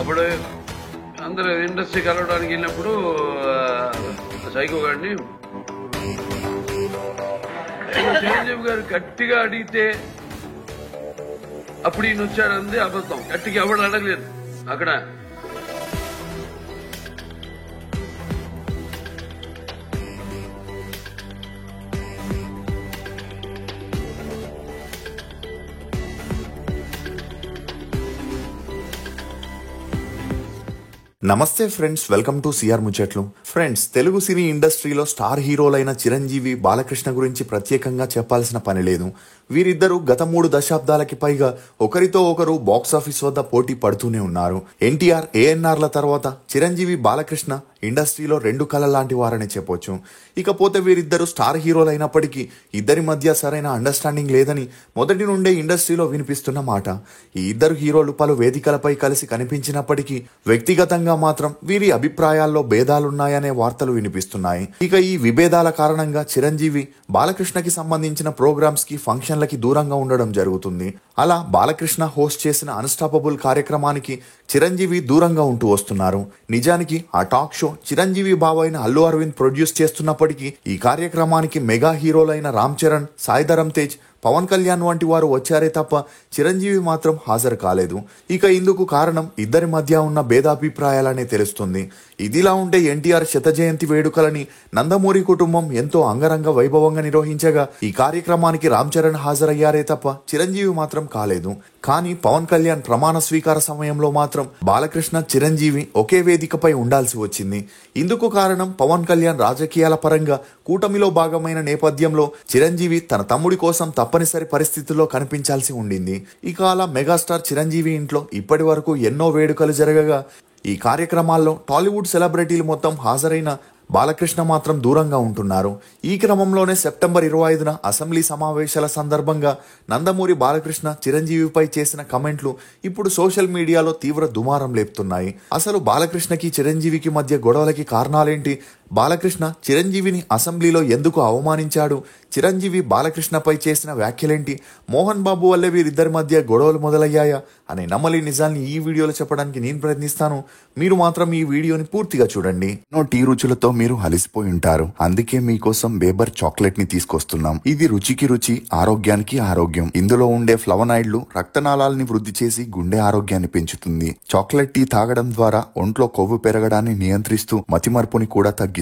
అప్పుడు అందరూ ఇండస్ట్రీ కలవడానికి వెళ్ళినప్పుడు సైకో గారిని చిరంజీవి గారు గట్టిగా అడిగితే అప్పుడు ఈయన వచ్చాడంది అబద్ధం. గట్టిగా ఎవడు అడగలేదు అక్కడ. నమస్తే ఫ్రెండ్స్, వెల్కమ్ టు సిఆర్ ముచ్చట్లు. ఫ్రెండ్స్, తెలుగు సినీ ఇండస్ట్రీలో స్టార్ హీరోలైన చిరంజీవి, బాలకృష్ణ గురించి ప్రత్యేకంగా చెప్పాల్సిన పని లేదు. వీరిద్దరూ గత 3 దశాబ్దాలకి పైగా ఒకరితో ఒకరు బాక్సాఫీస్ వద్ద పోటీ పడుతూనే ఉన్నారు. ఎన్టీఆర్, ఏఎన్ఆర్ల తర్వాత చిరంజీవి, బాలకృష్ణ ఇండస్ట్రీలో 2 కళ లాంటి వారని చెప్పొచ్చు. ఇకపోతే వీరిద్దరు స్టార్ హీరోలైనప్పటికీ ఇద్దరి మధ్య సరైన అండర్స్టాండింగ్ లేదని మొదటి నుండే ఇండస్ట్రీలో వినిపిస్తున్న మాట. ఈ ఇద్దరు హీరోలు పలు వేదికలపై కలిసి కనిపించినప్పటికీ వ్యక్తిగతంగా మాత్రం వీరి అభిప్రాయాల్లో భేదాలున్నాయనే వార్తలు వినిపిస్తున్నాయి. ఇక ఈ విభేదాల కారణంగా చిరంజీవి బాలకృష్ణకి సంబంధించిన ప్రోగ్రామ్స్ కి, ఫంక్షన్లకి దూరంగా ఉండడం జరుగుతుంది. అలా బాలకృష్ణ హోస్ట్ చేసిన అన్స్టాపబుల్ కార్యక్రమానికి చిరంజీవి దూరంగా ఉంటూ వస్తున్నారు. నిజానికి ఆ టాక్ షో చిరంజీవి బాబైన అల్లు అరవింద్ ప్రొడ్యూస్ చేస్తున్నప్పటికీ ఈ కార్యక్రమానికి మెగా హీరోలైన రామ్ చరణ్, సాయి ధరమ్ తేజ్, పవన్ కళ్యాణ్ వంటి వారు వచ్చారే తప్ప చిరంజీవి మాత్రం హాజరు కాలేదు. ఇక ఇందుకు కారణం ఇద్దరి మధ్య ఉన్న భేదాభిప్రాయాలనే తెలుస్తుంది. ఇదిలా ఉంటే ఎన్టీఆర్ 100వ జయంతి వేడుకలని నందమూరి కుటుంబం ఎంతో అంగరంగ వైభవంగా నిర్వహించగా ఈ కార్యక్రమానికి రామ్ చరణ్ హాజరయ్యారే తప్ప చిరంజీవి మాత్రం కాలేదు. కానీ పవన్ కళ్యాణ్ ప్రమాణ స్వీకార సమయంలో మాత్రం బాలకృష్ణ, చిరంజీవి ఒకే వేదికపై ఉండాల్సి వచ్చింది. ఇందుకు కారణం పవన్ కళ్యాణ్ రాజకీయాల పరంగా కూటమిలో భాగమైన నేపథ్యంలో చిరంజీవి తన తమ్ముడి కోసం తప్పనిసరి పరిస్థితుల్లో కనిపించాల్సి ఉండింది. ఇక అలా మెగాస్టార్ చిరంజీవి ఇంట్లో ఇప్పటి వరకు ఎన్నో వేడుకలు జరగగా ఈ కార్యక్రమాల్లో టాలీవుడ్ సెలబ్రిటీలు మొత్తం హాజరైన బాలకృష్ణ మాత్రం దూరంగా ఉంటున్నారు. ఈ క్రమంలోనే సెప్టెంబర్ 25న అసెంబ్లీ సమావేశాల సందర్భంగా నందమూరి బాలకృష్ణ చిరంజీవిపై చేసిన కమెంట్లు ఇప్పుడు సోషల్ మీడియాలో తీవ్ర దుమారం లేపుతున్నాయి. అసలు బాలకృష్ణకి, చిరంజీవికి మధ్య గొడవలకి కారణాలేంటి? బాలకృష్ణ చిరంజీవిని అసెంబ్లీలో ఎందుకు అవమానించాడు? చిరంజీవి బాలకృష్ణపై చేసిన వ్యాఖ్యలేంటి? మోహన్ బాబు వల్లే వీరిద్దరి మధ్య గొడవలు మొదలయ్యాయా అనే నమ్మలి నిజాన్ని ఈ వీడియోలో చెప్పడానికి నేను ప్రయత్నిస్తాను. మీరు మాత్రం ఈ వీడియోని పూర్తిగా చూడండి. ఎన్నో టీ రుచులతో మీరు అలసిపోయి ఉంటారు. అందుకే మీకోసం బేబర్ చాక్లెట్ ని తీసుకొస్తున్నాం. ఇది రుచికి రుచి, ఆరోగ్యానికి ఆరోగ్యం. ఇందులో ఉండే ఫ్లవనాయిడ్లు రక్తనాళాలని వృద్ధి చేసి గుండె ఆరోగ్యాన్ని పెంచుతుంది. చాక్లెట్ టీ తాగడం ద్వారా ఒంట్లో కొవ్వు పెరగడాన్ని నియంత్రిస్తూ మతిమరుపుని కూడా తగ్గిస్తుంది.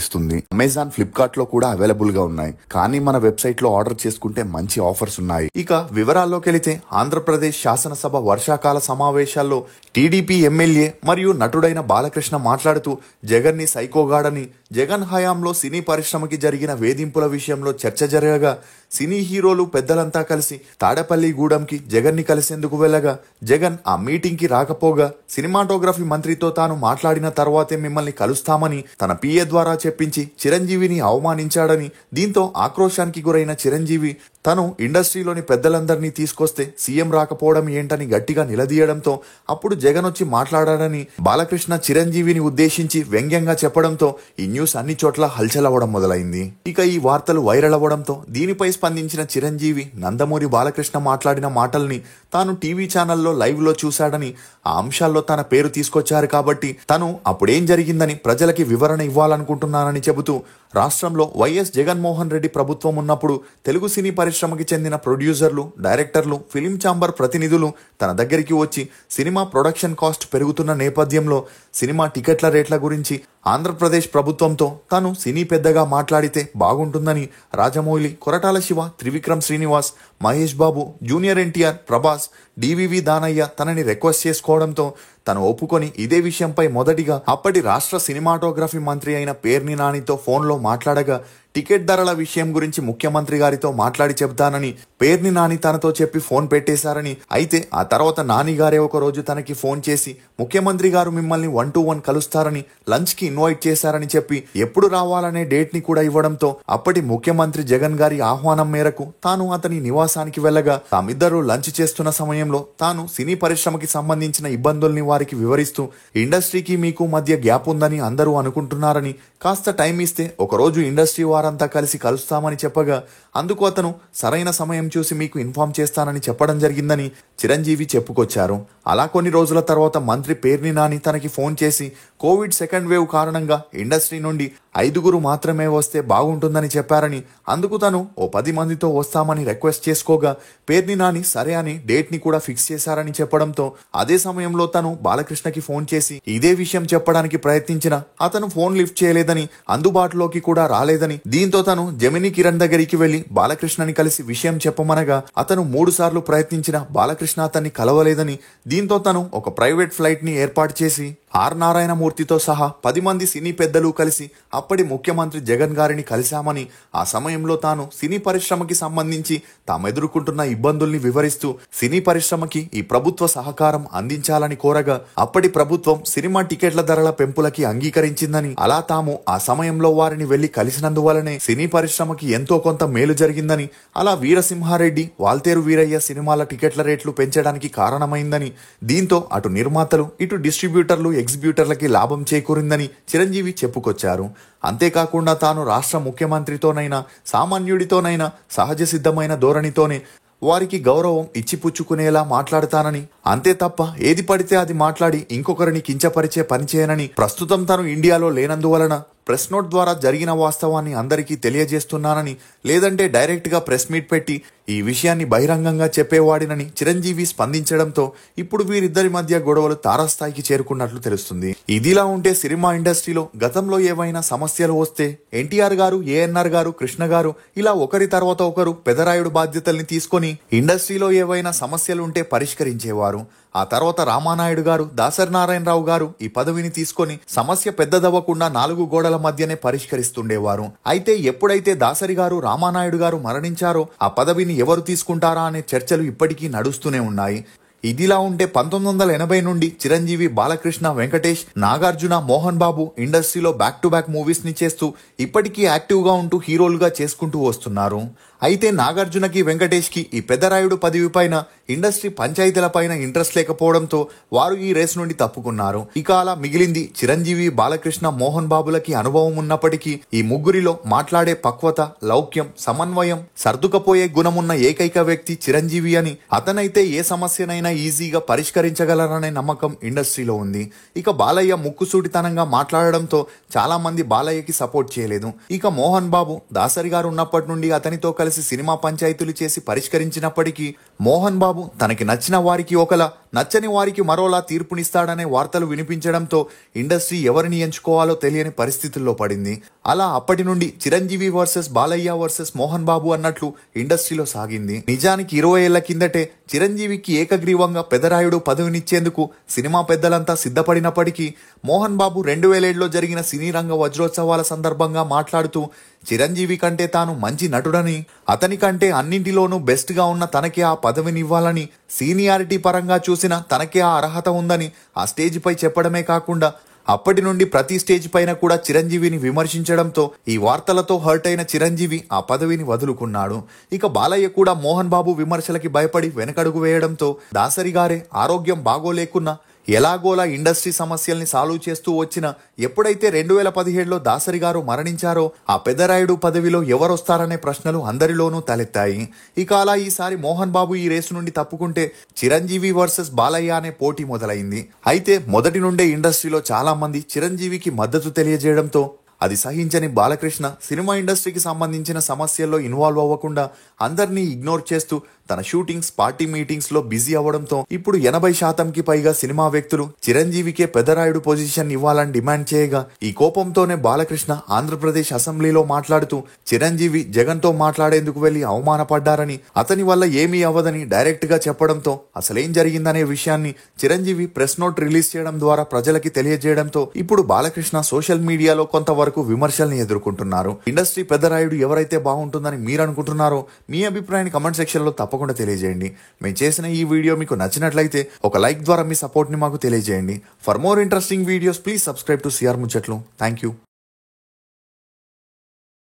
అమెజాన్, ఫ్లిప్కార్ట్ లో కూడా అవైలబుల్ గా ఉన్నాయి. కానీ మన వెబ్సైట్ లో ఆర్డర్ చేసుకుంటే మంచి ఆఫర్స్ ఉన్నాయి. ఇక వివరాల్లోకి వెళితే ఆంధ్రప్రదేశ్ శాసనసభ వర్షాకాల సమావేశాల్లో టీడీపీ ఎమ్మెల్యే మరియు నటుడైన బాలకృష్ణ మాట్లాడుతూ జగన్ ని సైకోగాడని, జగన్ హయాంలో సినీ పరిశ్రమకి జరిగిన వేధింపుల విషయంలో చర్చ జరగగా సినీ హీరోలు పెద్దలంతా కలిసి తాడేపల్లిగూడెంకి జగన్ ని కలిసేందుకు వెళ్ళగా జగన్ ఆ మీటింగ్ కి రాకపోగా సినిమాటోగ్రఫీ మంత్రితో తాను మాట్లాడిన తర్వాతే మిమ్మల్ని కలుస్తామని తన పిఏ ద్వారా చెప్పించి చిరంజీవిని అవమానించాడని, దీంతో ఆక్రోశానికి గురైన చిరంజీవి తను ఇండస్ట్రీలోని పెద్దలందరినీ తీసుకొస్తే సీఎం రాకపోవడం ఏంటని గట్టిగా నిలదీయడంతో అప్పుడు జగన్ వచ్చి మాట్లాడాడని బాలకృష్ణ చిరంజీవిని ఉద్దేశించి వ్యంగ్యంగా చెప్పడంతో ఈ న్యూస్ అన్ని చోట్ల హల్చల్ అవ్వడం మొదలైంది. ఇక ఈ వార్తలు వైరల్ అవ్వడంతో దీనిపై స్పందించిన చిరంజీవి నందమూరి బాలకృష్ణ మాట్లాడిన మాటల్ని తాను టీవీ ఛానల్లో లైవ్ లో చూశాడని, ఆ అంశాల్లో తన పేరు తీసుకొచ్చారు కాబట్టి తను అప్పుడేం జరిగిందని ప్రజలకి వివరణ ఇవ్వాలనుకుంటున్నానని చెబుతూ రాష్ట్రంలో వైఎస్ జగన్మోహన్ రెడ్డి ప్రభుత్వం ఉన్నప్పుడు తెలుగు సినీ పరిశ్రమకి చెందిన ప్రొడ్యూసర్లు, డైరెక్టర్లు, ఫిలిం ఛాంబర్ ప్రతినిధులు తన దగ్గరికి వచ్చి సినిమా ప్రొడక్షన్ కాస్ట్ పెరుగుతున్న నేపథ్యంలో సినిమా టికెట్ల రేట్ల గురించి ఆంధ్రప్రదేశ్ ప్రభుత్వంతో తాను సినీ పెద్దగా మాట్లాడితే బాగుంటుందని రాజమౌళి, కొరటాల శివ, త్రివిక్రమ్ శ్రీనివాస్, మహేష్ బాబు, జూనియర్ ఎన్టీఆర్, ప్రభాస్, డివివి దానయ్య తనని రిక్వెస్ట్ చేసుకోవడంతో తను ఒప్పుకొని ఇదే విషయంపై మొదటిగా అప్పటి రాష్ట్ర సినిమాటోగ్రఫీ మంత్రి అయిన పేర్ని నానితో ఫోన్లో మాట్లాడగా టికెట్ ధరల విషయం గురించి ముఖ్యమంత్రి గారితో మాట్లాడి చెబుతానని పేర్ని నాని తనతో చెప్పి ఫోన్ పెట్టేశారని, అయితే ఆ తర్వాత నాని గారే ఒక రోజు తనకి ఫోన్ చేసి ముఖ్యమంత్రి గారు మిమ్మల్ని 1-to-1 కలుస్తారని, లంచ్ కి ఇన్వైట్ చేశారని చెప్పి ఎప్పుడు రావాలనే డేట్ ని కూడా ఇవ్వడంతో అప్పటి ముఖ్యమంత్రి జగన్ గారి ఆహ్వానం మేరకు తాను అతని నివాసానికి వెళ్ళగా తామిద్దరూ లంచ్ చేస్తున్న సమయంలో తాను సినీ పరిశ్రమకి సంబంధించిన ఇబ్బందుల్ని వారికి వివరిస్తూ ఇండస్ట్రీకి మీకు మధ్య గ్యాప్ ఉందని అందరూ అనుకుంటున్నారని, కాస్త టైం ఇస్తే ఒకరోజు ఇండస్ట్రీ వారంతా కలిసి కలుస్తామని చెప్పగా అందుకు అతను సరైన సమయం చూసి మీకు ఇన్ఫార్మ్ చేస్తానని చెప్పడం జరిగిందని చిరంజీవి చెప్పుకొచ్చారు. అలా కొన్ని రోజుల తర్వాత మంత్రి పేర్ని నాని తనకి ఫోన్ చేసి కోవిడ్ సెకండ్ వేవ్ కారణంగా ఇండస్ట్రీ నుండి 5 మాత్రమే వస్తే బాగుంటుందని చెప్పారని, అందుకు తను ఓ 10 మందితో వస్తామని రిక్వెస్ట్ చేసుకోగా పేర్ని నాని సరే అని డేట్ ని కూడా ఫిక్స్ చేశారని చెప్పడంతో అదే సమయంలో తను బాలకృష్ణకి ఫోన్ చేసి ఇదే విషయం చెప్పడానికి ప్రయత్నించినా అతను ఫోన్ లిఫ్ట్ చేయలేదని, అందుబాటులోకి కూడా రాలేదని, దీంతో తను జెమినీ కిరణ్ దగ్గరికి వెళ్లి బాలకృష్ణని కలిసి విషయం చెప్పమనగా అతను 3 సార్లు ప్రయత్నించిన బాలకృష్ణ అతన్ని కలవలేదని, దీంతో తను ఒక ప్రైవేట్ ఫ్లైట్ ని ఏర్పాటు చేసి ఆర్ నారాయణమూర్తితో సహా 10 మంది సినీ పెద్దలు కలిసి అప్పటి ముఖ్యమంత్రి జగన్ గారిని కలిశామని, ఆ సమయంలో తాను సినీ పరిశ్రమకి సంబంధించి తాము ఎదుర్కొంటున్న ఇబ్బందుల్ని వివరిస్తూ సినీ పరిశ్రమకి ఈ ప్రభుత్వ సహకారం అందించాలని కోరగా అప్పటి ప్రభుత్వం సినిమా టికెట్ల ధరల పెంపులకి అంగీకరించిందని, అలా తాము ఆ సమయంలో వారిని వెళ్లి కలిసినందువలనే సినీ పరిశ్రమకి ఎంతో కొంత మేలు జరిగిందని, అలా వీరసింహారెడ్డి, వాల్తేరు వీరయ్య సినిమాల టికెట్ల రేట్లు పెంచడానికి కారణమైందని, దీంతో అటు నిర్మాతలు ఇటు డిస్ట్రిబ్యూటర్లు ఎగ్జిబ్యూటర్లకి లాభం చేకూరిందని చిరంజీవి చెప్పుకొచ్చారు. అంతేకాకుండా తాను రాష్ట్ర ముఖ్యమంత్రితోనైనా సామాన్యుడితోనైనా సహజ సిద్ధమైన ధోరణితోనే వారికి గౌరవం ఇచ్చిపుచ్చుకునేలా మాట్లాడతానని, అంతే తప్ప ఏది పడితే అది మాట్లాడి ఇంకొకరిని కించపరిచే పని చేయనని, ప్రస్తుతం తను ఇండియాలో లేనందువలన ప్రెస్ నోట్ ద్వారా జరిగిన వాస్తవాన్ని అందరికీ తెలియజేస్తున్నానని, లేదంటే డైరెక్ట్ గా ప్రెస్ మీట్ పెట్టి ఈ విషయాన్ని బహిరంగంగా చెప్పేవాడినని చిరంజీవి స్పందించడంతో ఇప్పుడు వీరిద్దరి మధ్య గొడవలు తారాస్థాయికి చేరుకున్నట్లు తెలుస్తుంది. ఇదిలా ఉంటే సినిమా ఇండస్ట్రీలో గతంలో ఏవైనా సమస్యలు వస్తే ఎన్టీఆర్ గారు, ఏఎన్ఆర్ గారు, కృష్ణ గారు ఇలా ఒకరి తర్వాత ఒకరు పెదరాయుడు బాధ్యతల్ని తీసుకొని ఇండస్ట్రీలో ఏవైనా సమస్యలు ఉంటే పరిష్కరించేవారు. ఆ తర్వాత రామానాయుడు గారు, దాసరి నారాయణరావు గారు ఈ పదవిని తీసుకొని సమస్య పెద్దదవ్వకుండా 4 గోడల మధ్యనే పరిష్కరిస్తుండేవారు. అయితే ఎప్పుడైతే దాసరి గారు, రామానాయుడు గారు మరణించారో ఆ పదవిని ఎవరు తీసుకుంటారా అనే చర్చలు ఇప్పటికీ నడుస్తూనే ఉన్నాయి. ఇదిలా ఉంటే 1980 నుండి చిరంజీవి, బాలకృష్ణ, వెంకటేష్, నాగార్జున, మోహన్ బాబు ఇండస్ట్రీలో బ్యాక్ టు బ్యాక్ మూవీస్ ని చేస్తూ ఇప్పటికీ యాక్టివ్ గా ఉంటూ హీరోలుగా చేసుకుంటూ వస్తున్నారు. అయితే నాగార్జునకి, వెంకటేష్ కి ఈ పెద్దరాయుడు పదవి పైన ఇండస్ట్రీ పంచాయతీల పైన ఇంట్రెస్ట్ లేకపోవడంతో వారు ఈ రేస్ నుండి తప్పుకున్నారు. ఇక అలా మిగిలింది చిరంజీవి, బాలకృష్ణ, మోహన్ బాబులకి అనుభవం ఉన్నప్పటికీ ఈ ముగ్గురిలో మాట్లాడే పక్వత, లౌక్యం, సమన్వయం, సర్దుకపోయే గుణమున్న ఏకైక వ్యక్తి చిరంజీవి అని, అతనైతే ఏ సమస్యనైనా ఈజీగా పరిష్కరించగలరనే నమ్మకం ఇండస్ట్రీలో ఉంది. ఇక బాలయ్య ముక్కుసూటితనంగా మాట్లాడడంతో చాలా మంది బాలయ్యకి సపోర్ట్ చేయలేదు. ఇక మోహన్ బాబు దాసరి గారు ఉన్నప్పటి నుండి అతనితో కలిసి సినిమా పంచాయతీలు చేసి పరిష్కరించినప్పటికీ మోహన్ బాబు తనకి నచ్చిన వారికి ఒకలా, నచ్చని వారికి మరోలా తీర్పునిస్తాడనే వార్తలు వినిపించడంతో ఇండస్ట్రీ ఎవరిని ఎంచుకోవాలో తెలియని పరిస్థితుల్లో పడింది. అలా అప్పటి నుండి చిరంజీవి వర్సెస్ బాలయ్య వర్సెస్ మోహన్ బాబు అన్నట్లు ఇండస్ట్రీలో సాగింది. నిజానికి 20 ఏళ్ల కిందటే చిరంజీవికి ఏకగ్రీవంగా పెదరాయుడు పదవినిచ్చేందుకు సినిమా పెద్దలంతా సిద్ధపడినప్పటికీ మోహన్ బాబు 2007లో జరిగిన సినీ రంగ వజ్రోత్సవాల సందర్భంగా మాట్లాడుతూ చిరంజీవి కంటే తాను మంచి నటుడని, అతని కంటే అన్నింటిలోనూ బెస్ట్ గా ఉన్న తనకే ఆ పదవినివ్వాలని, సీనియారిటీ పరంగా చూసిన తనకే ఆ అర్హత ఉందని ఆ స్టేజ్ పై చెప్పడమే కాకుండా అప్పటి నుండి ప్రతి స్టేజ్ పైన కూడా చిరంజీవిని విమర్శించడంతో ఈ వార్తలతో హర్ట్ అయిన చిరంజీవి ఆ పదవిని వదులుకున్నాడు. ఇక బాలయ్య కూడా మోహన్ బాబు విమర్శలకి భయపడి వెనకడుగు వేయడంతో దాసరి గారే ఆరోగ్యం బాగోలేకున్నా ఎలాగోలా ఇండస్ట్రీ సమస్యల్ని సాల్వ్ చేస్తూ వచ్చిన ఎప్పుడైతే 2017లో దాసరి గారు మరణించారో ఆ పెదరాయుడు పదవిలో ఎవరొస్తారనే ప్రశ్నలు అందరిలోనూ తలెత్తాయి. ఇక అలా ఈసారి మోహన్ బాబు ఈ రేసు నుండి తప్పుకుంటే చిరంజీవి వర్సెస్ బాలయ్య అనే పోటీ మొదలైంది. అయితే మొదటి నుండే ఇండస్ట్రీలో చాలా మంది చిరంజీవికి మద్దతు తెలియజేయడంతో అది సహించని బాలకృష్ణ సినిమా ఇండస్ట్రీకి సంబంధించిన సమస్యల్లో ఇన్వాల్వ్ అవ్వకుండా అందరినీ ఇగ్నోర్ చేస్తూ తన షూటింగ్స్, పార్టీ మీటింగ్స్ లో బిజీ అవ్వడంతో ఇప్పుడు 80% పైగా సినిమా వ్యక్తులు చిరంజీవికే పెదరాయుడు పొజిషన్ ఇవ్వాలని డిమాండ్ చేయగా ఈ కోపంతోనే బాలకృష్ణ ఆంధ్రప్రదేశ్ అసెంబ్లీలో మాట్లాడుతూ చిరంజీవి జగన్ తో మాట్లాడేందుకు వెళ్లి అవమానపడ్డారని, అతని వల్ల ఏమీ అవ్వదని డైరెక్ట్ గా చెప్పడంతో అసలేం జరిగిందనే విషయాన్ని చిరంజీవి ప్రెస్ నోట్ రిలీజ్ చేయడం ద్వారా ప్రజలకి తెలియజేయడంతో ఇప్పుడు బాలకృష్ణ సోషల్ మీడియాలో కొంతవరకు విమర్శల్ని ఎదుర్కొంటున్నారు. ఇండస్ట్రీ పెదరాయుడు ఎవరైతే బాగుంటుందని మీరు అనుకుంటున్నారో మీ అభిప్రాయాన్ని కమెంట్ సెక్షన్ లో తప్పకుండా తెలియజేయండి. మేము చేసిన ఈ వీడియో మీకు నచ్చినట్లయితే ఒక లైక్ ద్వారా మీ సపోర్ట్ ని మాకు తెలియజేయండి. For more interesting videos please subscribe to CR Muchatlu. Thank you.